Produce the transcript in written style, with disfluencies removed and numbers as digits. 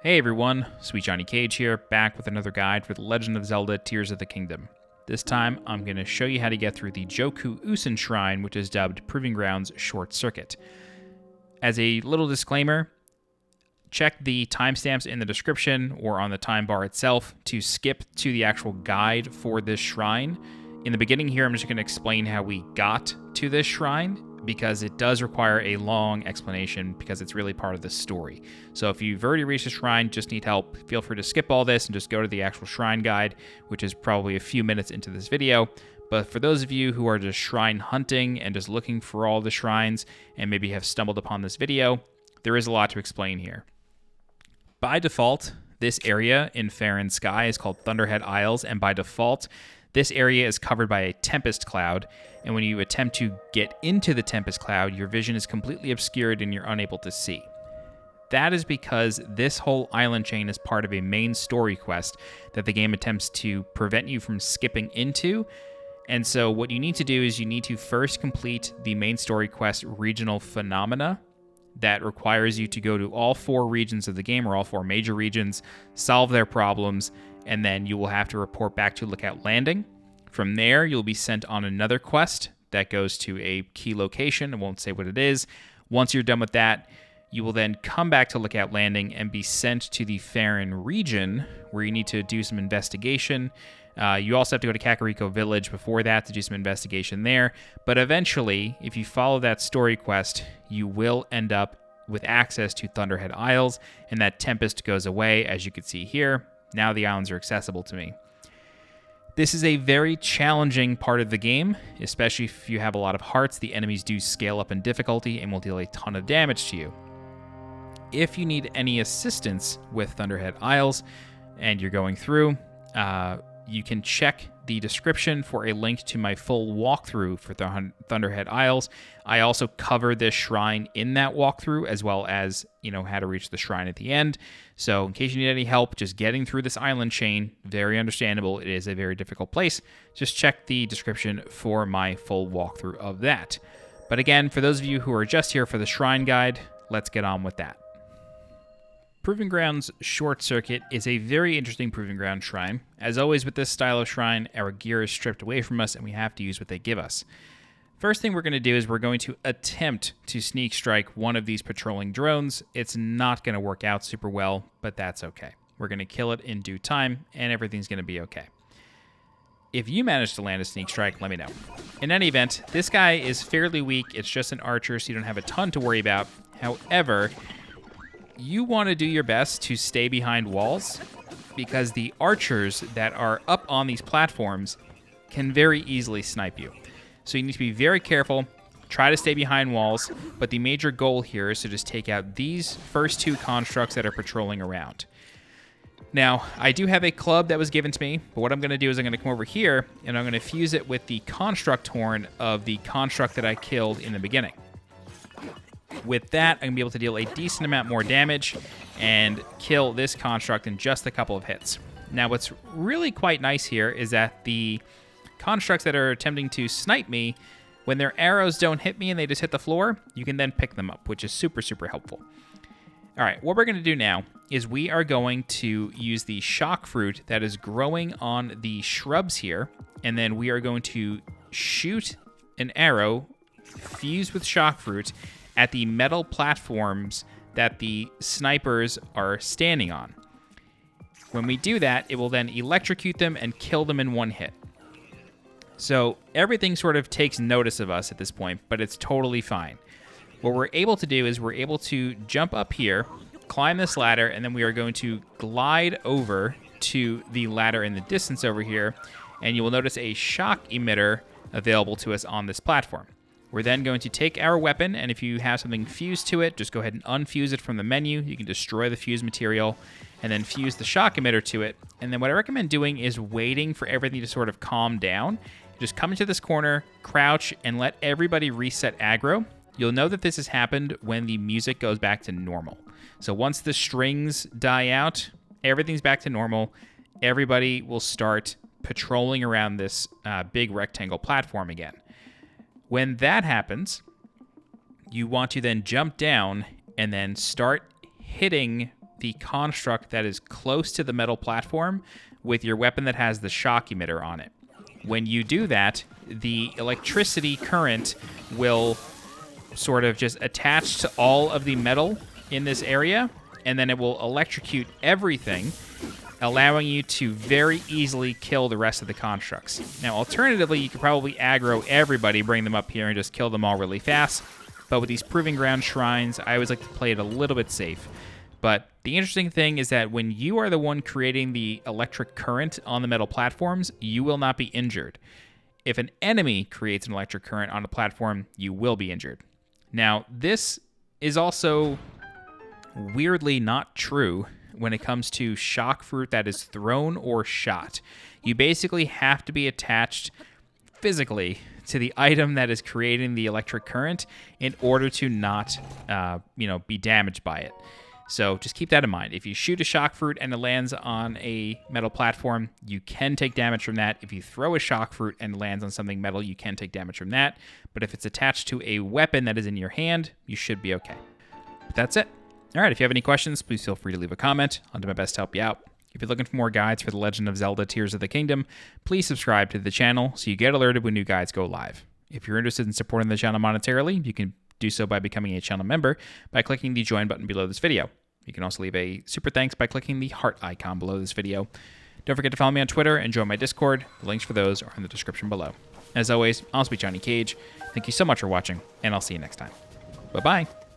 Hey everyone, SweetJohnnyCage here, back with another guide for The Legend of Zelda Tears of the Kingdom. This time, I'm going to show you how to get through the Joku-usin shrine, which is dubbed Proving Grounds Short Circuit. As a little disclaimer, check the timestamps in the description or on the time bar itself to skip to the actual guide for this shrine. In the beginning here, I'm just going to explain how we got to this shrine, because it does require a long explanation because it's really part of the story. So if you've already reached the shrine, just need help, feel free to skip all this and just go to the actual shrine guide, which is probably a few minutes into this video. But for those of you who are just shrine hunting and just looking for all the shrines and maybe have stumbled upon this video, there is a lot to explain here. By default, this area in Faron Sky is called Thunderhead Isles, and by default, this area is covered by a tempest cloud, and when you attempt to get into the tempest cloud, your vision is completely obscured and you're unable to see. That is because this whole island chain is part of a main story quest that the game attempts to prevent you from skipping into. And so what you need to do is you need to first complete the main story quest Regional Phenomena. That requires you to go to all 4 regions of the game, or all 4 major regions, solve their problems, and then you will have to report back to Lookout Landing. From there, you'll be sent on another quest that goes to a key location. I won't say what it is. Once you're done with that, you will then come back to Lookout Landing and be sent to the Faron region, where you need to do some investigation. You also have to go to Kakariko Village before that to do some investigation there. But eventually, if you follow that story quest, you will end up with access to Thunderhead Isles, and that tempest goes away, as you can see here. Now the islands are accessible to me. This is a very challenging part of the game, especially if you have a lot of hearts. The enemies do scale up in difficulty and will deal a ton of damage to you. If you need any assistance with Thunderhead Isles and you're going through, you can check the description for a link to my full walkthrough for Thunderhead Isles. I also cover this shrine in that walkthrough, as well as, how to reach the shrine at the end. So in case you need any help just getting through this island chain, very understandable. It is a very difficult place. Just check the description for my full walkthrough of that. But again, for those of you who are just here for the shrine guide, let's get on with that. Proving Grounds Short Circuit is a very interesting Proving Ground shrine. As always with this style of shrine, our gear is stripped away from us and we have to use what they give us. First thing we're going to do is we're going to attempt to sneak strike one of these patrolling drones. It's not going to work out super well, but that's okay. We're going to kill it in due time and everything's going to be okay. If you manage to land a sneak strike, let me know. In any event, this guy is fairly weak. It's just an archer, so you don't have a ton to worry about. However, you want to do your best to stay behind walls, because the archers that are up on these platforms can very easily snipe you. So you need to be very careful, try to stay behind walls, but the major goal here is to just take out these first 2 constructs that are patrolling around. Now, I do have a club that was given to me, but what I'm going to do is I'm going to come over here and I'm going to fuse it with the construct horn of the construct that I killed in the beginning. With that, I'm going to be able to deal a decent amount more damage and kill this construct in just a couple of hits. Now, what's really quite nice here is that the constructs that are attempting to snipe me, when their arrows don't hit me and they just hit the floor, you can then pick them up, which is super, super helpful. All right, what we're going to do now is we are going to use the shock fruit that is growing on the shrubs here, and then we are going to shoot an arrow fused with shock fruit at the metal platforms that the snipers are standing on. When we do that, it will then electrocute them and kill them in one hit. So everything sort of takes notice of us at this point, but it's totally fine. What we're able to do is we're able to jump up here, climb this ladder, and then we are going to glide over to the ladder in the distance over here, and you will notice a shock emitter available to us on this platform. We're then going to take our weapon, and if you have something fused to it, just go ahead and unfuse it from the menu. You can destroy the fused material, and then fuse the shock emitter to it. And then what I recommend doing is waiting for everything to sort of calm down. Just come into this corner, crouch, and let everybody reset aggro. You'll know that this has happened when the music goes back to normal. So once the strings die out, everything's back to normal. Everybody will start patrolling around this big rectangle platform again. When that happens, you want to then jump down and then start hitting the construct that is close to the metal platform with your weapon that has the shock emitter on it. When you do that, the electricity current will sort of just attach to all of the metal in this area, and then it will electrocute everything, allowing you to very easily kill the rest of the constructs. Now, alternatively, you could probably aggro everybody, bring them up here, and just kill them all really fast. But with these Proving Ground shrines, I always like to play it a little bit safe. But the interesting thing is that when you are the one creating the electric current on the metal platforms, you will not be injured. If an enemy creates an electric current on a platform, you will be injured. Now, this is also weirdly not true when it comes to shock fruit that is thrown or shot. You basically have to be attached physically to the item that is creating the electric current in order to not, be damaged by it. So just keep that in mind. If you shoot a shock fruit and it lands on a metal platform, you can take damage from that. If you throw a shock fruit and it lands on something metal, you can take damage from that. But if it's attached to a weapon that is in your hand, you should be okay. But that's it. All right, if you have any questions, please feel free to leave a comment. I'll do my best to help you out. If you're looking for more guides for The Legend of Zelda Tears of the Kingdom, please subscribe to the channel so you get alerted when new guides go live. If you're interested in supporting the channel monetarily, you can do so by becoming a channel member by clicking the join button below this video. You can also leave a super thanks by clicking the heart icon below this video. Don't forget to follow me on Twitter and join my Discord. The links for those are in the description below. As always, I'm SweetJohnnyCage. Thank you so much for watching, and I'll see you next time. Bye-bye.